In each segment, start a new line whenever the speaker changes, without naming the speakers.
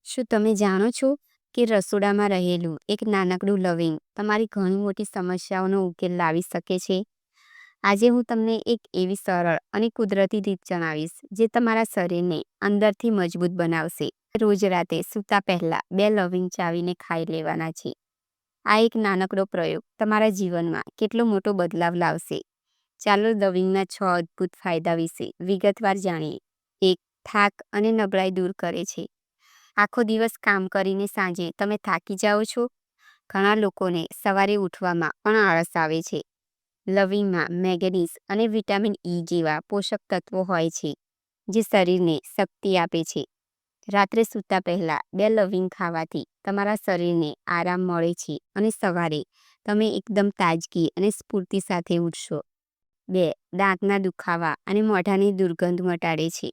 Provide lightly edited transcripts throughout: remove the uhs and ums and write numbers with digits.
શું તમે જાણો છો કે રસોડામાં રહેલું એક નાનકડું લવિંગ તમારી ઘણી મોટી સમસ્યાઓનો ઉકેલ લાવી શકે છે? આજે હું તમને એક એવી સરળ અને કુદરતી રીત જણાવીશ જે તમારા શરીરને અંદરથી મજબૂત બનાવશે. રોજ રાતે સૂતા પહેલા 2 લવિંગ ચાવીને ખાઈ લેવાના છે. આ એક નાનકડો પ્રયોગ તમારા જીવનમાં કેટલો મોટો બદલાવ લાવશે. ચાલો લવિંગના 6 અદ્ભુત ફાયદા વિશે વિગતવાર જાણીએ. 1. થાક અને નબળાઈ દૂર કરે છે. આખો દિવસ કામ કરીને સાંજે તમે થાકી જાઓ છો? ઘણા લોકોને સવારે ઉઠવામાં પણ આળસ આવે છે. લવિંગમાં મેંગેનીઝ અને વિટામિન ઈ જેવા પોષક તત્વો હોય છે જે શરીરને શક્તિ આપે છે. રાત્રે સૂતા પહેલા 2 લવિંગ ખાવાથી તમારા શરીરને આરામ મળે છે અને સવારે તમે એકદમ તાજગી અને સ્ફૂર્તિ સાથે ઉઠશો. 2. દાંતના દુખાવા અને મોઢાની દુર્ગંધ મટાડે છે.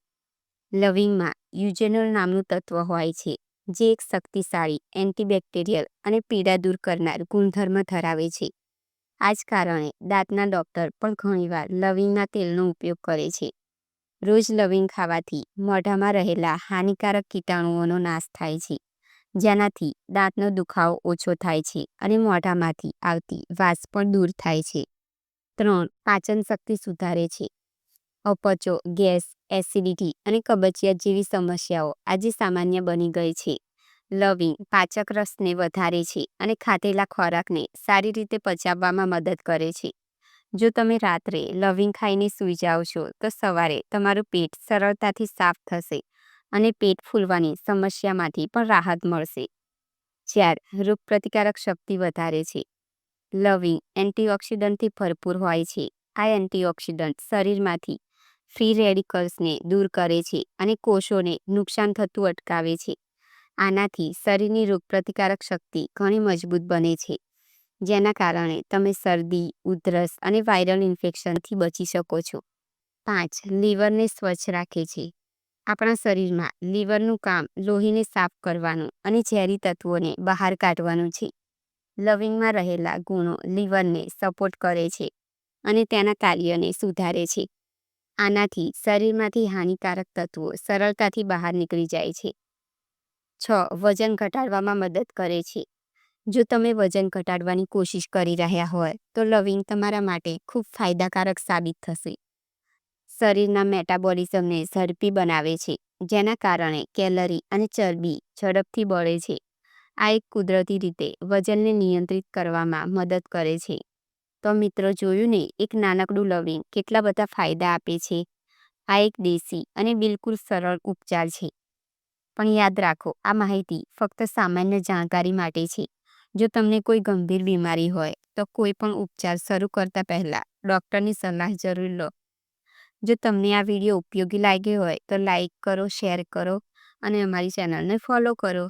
લવિંગમાં યુજેનોલ નામનું તત્વ હોય છે જે એક શક્તિશાળી એન્ટીબેક્ટેરિયલ અને પીડા દૂર કરનાર ગુણધર્મ ધરાવે છે. આ જ કારણે દાંતના ડૉક્ટર પણ ઘણીવાર લવિંગના તેલનો ઉપયોગ કરે છે. રોજ લવિંગ ખાવાથી મોઢામાં રહેલા હાનિકારક કીટાણુઓનો નાશ થાય છે, જેનાથી દાંતનો દુખાવો ઓછો થાય છે અને મોઢામાંથી આવતી વાસ પણ દૂર થાય છે. 3. પાચન શક્તિ સુધારે છે. અપચો, ગેસ, એસિડિટી અને કબજિયાત જેવી સમસ્યાઓ આજે સામાન્ય બની ગઈ છે. લવિંગ પાચક રસને વધારે છે અને ખાધેલા ખોરાકને સારી રીતે પચાવવામાં મદદ કરે છે. જો તમે રાત્રે લવિંગ ખાઈને સૂઈ જાઓ છો તો સવારે તમારું પેટ સરળતાથી સાફ થશે અને પેટ ફૂલવાની સમસ્યામાંથી પણ રાહત મળશે. 4. રોગપ્રતિકારક શક્તિ વધારે છે. લવિંગ એન્ટીઓક્સિડન્ટથી ભરપૂર હોય છે. આ એન્ટીઓક્સિડન્ટ શરીરમાંથી ફ્રી રેડિકલ્સને દૂર કરે છે અને કોષોને નુકસાન થતું અટકાવે છે. આનાથી શરીરની રોગપ્રતિકારક શક્તિ ઘણી મજબૂત બને છે, જેના કારણે તમે શરદી, ઉધરસ અને વાયરલ ઇન્ફેક્શનથી બચી શકો છો. 5. લીવરને સ્વચ્છ રાખે છે. આપણા શરીરમાં લીવરનું કામ લોહીને સાફ કરવાનું અને ઝેરી તત્વોને બહાર કાઢવાનું છે. લવિંગમાં રહેલા ગુણો લીવરને સપોર્ટ કરે છે અને તેના કાર્યને સુધારે છે. આનાથી શરીરમાંથી હાનિકારક તત્વો સરળતાથી બહાર નીકળી જાય છે. 6. વજન ઘટાડવામાં મદદ કરે છે. જો તમે વજન ઘટાડવાની કોશિશ કરી રહ્યા હોય તો લવિંગ તમારા માટે ખૂબ ફાયદાકારક સાબિત થશે. શરીરના મેટાબોલિઝમને ઝડપી બનાવે છે, જેના કારણે કેલરી અને ચરબી ઝડપથી બળે છે. આ એક કુદરતી રીતે વજનને નિયંત્રિત કરવામાં મદદ કરે છે. તો મિત્રો, જોયું ને, એક નાનકડું લવિંગ કેટલા બધા ફાયદા આપે છે. આ એક દેશી અને બિલકુલ સરળ ઉપચાર છે. પણ યાદ રાખો, આ માહિતી ફક્ત સામાન્ય જાણકારી માટે છે. જો તમને કોઈ ગંભીર બીમારી હોય તો કોઈ પણ ઉપચાર શરૂ કરતા પહેલા ડૉક્ટરની સલાહ જરૂર લો. જો તમને આ વિડીયો ઉપયોગી લાગ્યો હોય તો લાઈક કરો, શેર કરો અને અમારી ચેનલને ફોલો કરો.